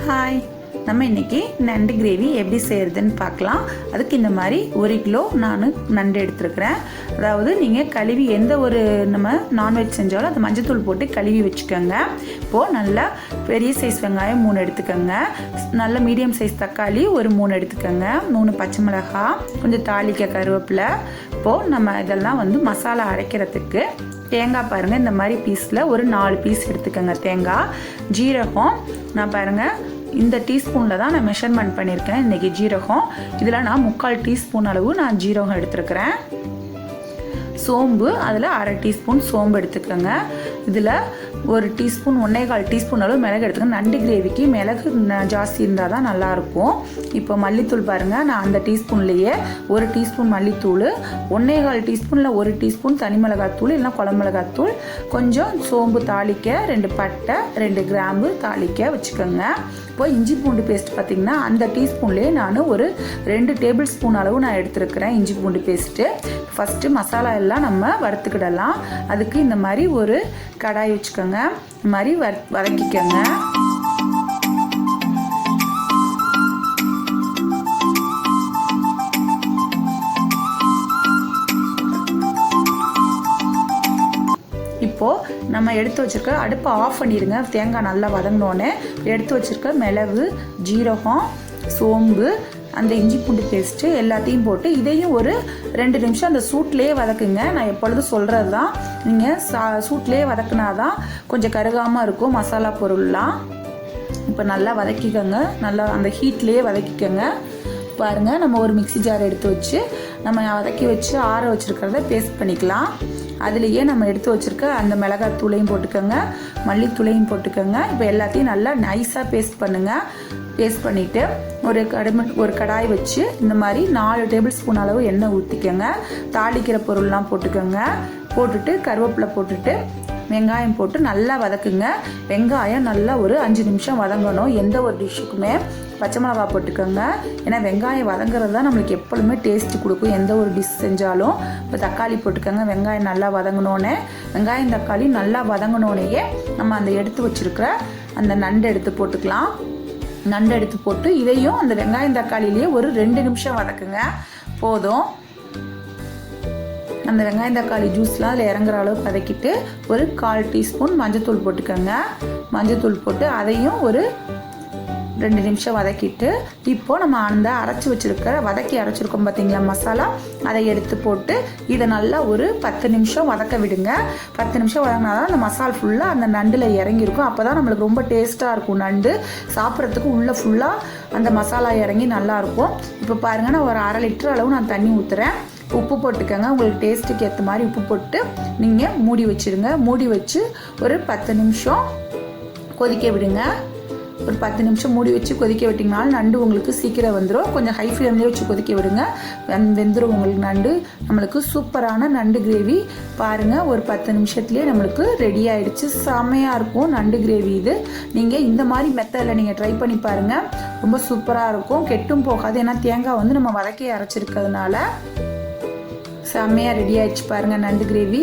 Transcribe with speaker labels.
Speaker 1: Hi, நம்ம இன்றைக்கி நண்டு கிரேவி எப்படி செய்கிறதுன்னு பார்க்கலாம். அதுக்கு இந்த மாதிரி 1 கிலோ நான் நண்டு எடுத்துருக்கிறேன். அதாவது நீங்கள் கழுவி எந்த ஒரு நம்ம நான்வெஜ் செஞ்சாலும் அந்த மஞ்சத்தூள் போட்டு கழுவி வச்சுக்கோங்க. இப்போது நல்லா பெரிய சைஸ் வெங்காயம் 3 எடுத்துக்கோங்க. நல்ல மீடியம் சைஸ் தக்காளி ஒரு 3 எடுத்துக்கோங்க. 3 பச்சை மிளகாய், கொஞ்சம் தாளிக்க கருவேப்பிலை. இப்போது நம்ம இதெல்லாம் மசாலா அரைக்கிறதுக்கு தேங்காய் பாருங்கள், இந்த மாதிரி பீஸில் ஒரு 4 பீஸ் எடுத்துக்கோங்க. தேங்காய், ஜீரகம் நான் பாருங்கள் இந்த டீஸ்பூனில் தான் நான் மெஷர்மெண்ட் பண்ணியிருக்கேன். இன்றைக்கி ஜீரகம் இதில் நான் 3/4 டீஸ்பூன் அளவு நான் ஜீரகம் எடுத்துருக்கிறேன். சோம்பு அதில் 1/2 டீஸ்பூன் சோம்பு எடுத்துக்கோங்க. இதில் 1 டீஸ்பூன் 1/4 டீஸ்பூன் அளவு மிளகு எடுத்துக்கோங்க. நண்டு கிரேவிக்கு மிளகு ஜாஸ்தி இருந்தால் தான் நல்லாயிருக்கும். இப்போ மல்லித்தூள் பாருங்கள், நான் அந்த டீஸ்பூன்லேயே 1 டீஸ்பூன் மல்லித்தூள், 1/4 டீஸ்பூனில் 1 டீஸ்பூன் தனி மிளகாத்தூள் இல்லைனா குழம்பு மிளகாத்தூள், கொஞ்சம் சோம்பு தாளிக்க, 2 பட்டை 2 கிராம்பு தாளிக்க வச்சுக்கோங்க. இப்போ இஞ்சி பூண்டு பேஸ்ட் பார்த்திங்கன்னா அந்த டீஸ்பூன்லேயே நான் ஒரு 2 டேபிள் ஸ்பூன் அளவு நான் எடுத்துருக்கிறேன் இஞ்சி பூண்டு பேஸ்ட்டு. ஃபஸ்ட்டு மசாலா எல்லாம் நம்ம வறுத்துக்கிடலாம். அதுக்கு இந்த மாதிரி ஒரு கடாய் வச்சுக்கோங்க. இந்த மாதிரி வதக்கிக்கோங்க. இப்போது நம்ம எடுத்து வச்சுருக்க அடுப்பை ஆஃப் பண்ணிடுங்க. தேங்காய் நல்லா வதங்கினோன்னே எடுத்து வச்சுருக்க மிளகு, ஜீரகம், சோம்பு, அந்த இஞ்சி பூண்டு பேஸ்ட்டு எல்லாத்தையும் போட்டு இதையும் ஒரு 2 நிமிஷம் அந்த சூட்லேயே வதக்குங்க. நான் எப்பொழுதும் சொல்கிறது தான், நீங்கள் சூட்லேயே வதக்குனா தான் கொஞ்சம் கருகாமல் இருக்கும் மசாலா பொருள்லாம். இப்போ நல்லா வதக்கிக்கோங்க, நல்லா அந்த ஹீட்லேயே வதக்கிக்கோங்க. பாருங்கள், நம்ம ஒரு மிக்ஸி ஜார் எடுத்து வச்சு நம்ம வதக்கி வச்சு ஆற வச்சுருக்கிறத பேஸ்ட் பண்ணிக்கலாம். அதுலேயே நம்ம எடுத்து வச்சுருக்க அந்த மிளகாய் தூளையும் போட்டுக்கோங்க, மல்லித்தூளையும் போட்டுக்கோங்க. இப்போ எல்லாத்தையும் நல்லா நைஸாக பேஸ்ட் பண்ணுங்கள். பேஸ்ட் பண்ணிவிட்டு ஒரு கடாய் வச்சு இந்த மாதிரி 4 டேபிள் ஸ்பூன் அளவு எண்ணெய் ஊற்றிக்கோங்க. தாளிக்கிற பொருள்லாம் போட்டுக்கோங்க. போட்டுட்டு கருவேப்பிலை போட்டுட்டு வெங்காயம் போட்டு நல்லா வதக்குங்க. வெங்காயம் நல்லா ஒரு 5 நிமிஷம் வதங்கணும். எந்த ஒரு டிஷ்ஷுக்குமே பச்சை மிளகா போட்டுக்கோங்க. ஏன்னா வெங்காயம் வதங்குறது தான் நம்மளுக்கு எப்பொழுதுமே டேஸ்ட்டு கொடுக்கும் எந்த ஒரு டிஷ் செஞ்சாலும். இப்போ தக்காளி போட்டுக்கோங்க. வெங்காயம் நல்லா வதங்கினோன்னே, வெங்காயம் தக்காளி நல்லா வதங்கினோடனேயே நம்ம அந்த எடுத்து வச்சுருக்கிற அந்த நண்டு எடுத்து போட்டுக்கலாம். நண்டு எடுத்து போட்டு இதையும் அந்த வெங்காயம் தக்காளிலேயே ஒரு 2 நிமிஷம் வதக்குங்க. போதும். அந்த வெங்காயம் தக்காளி ஜூஸ்லாம் அதில் இறங்குற அளவுக்கு வதக்கிட்டு ஒரு 1/4 டீஸ்பூன் மஞ்சத்தூள் போட்டுக்கோங்க. மஞ்சத்தூள் போட்டு அதையும் ஒரு 2 நிமிஷம் வதக்கிட்டு இப்போது நம்ம அந்த அரைச்சி வச்சுருக்கிற வதக்கி அரைச்சிருக்கோம் பார்த்திங்களா மசாலா, அதை எடுத்து போட்டு இதை நல்லா ஒரு 10 நிமிஷம் வதக்க விடுங்க. 10 நிமிஷம் வதங்கினா தான் அந்த மசாலா ஃபுல்லாக அந்த நண்டில் இறங்கியிருக்கும். அப்போ தான் நம்மளுக்கு ரொம்ப டேஸ்ட்டாக இருக்கும். நண்டு சாப்பிட்றதுக்கு உள்ளே ஃபுல்லாக அந்த மசாலா இறங்கி நல்லாயிருக்கும். இப்போ பாருங்கள், நான் ஒரு 1/2 லிட்டர் அளவு நான் தண்ணி ஊற்றுறேன். உப்பு போட்டுக்கோங்க. உங்களுக்கு டேஸ்ட்டுக்கு ஏற்ற மாதிரி உப்பு போட்டு நீங்கள் மூடி வச்சுருங்க. மூடி வச்சு ஒரு 10 நிமிஷம் கொதிக்க விடுங்க. ஒரு 10 நிமிஷம் மூடி வச்சு கொதிக்க விட்டிங்கனாலும் நண்டு உங்களுக்கு சீக்கிரம் வந்துடும். கொஞ்சம் ஹை ஃப்ளேம்லேயே வச்சு கொதிக்க விடுங்க. வெந்துடும் உங்களுக்கு நண்டு. நம்மளுக்கு சூப்பரான நண்டு கிரேவி பாருங்கள், ஒரு 10 நிமிஷத்துலேயே நம்மளுக்கு ரெடி ஆகிடுச்சு. செம்மையாக இருக்கும் நண்டு கிரேவி. இது நீங்கள் இந்த மாதிரி மெத்தடில் நீங்கள் ட்ரை பண்ணி பாருங்கள். ரொம்ப சூப்பராக இருக்கும், கெட்டும் போகாது. ஏன்னா தேங்காய் நம்ம வதக்கி அரைச்சிருக்கிறதுனால செம்மையாக ரெடி ஆகிடுச்சு பாருங்கள் நண்டு கிரேவி.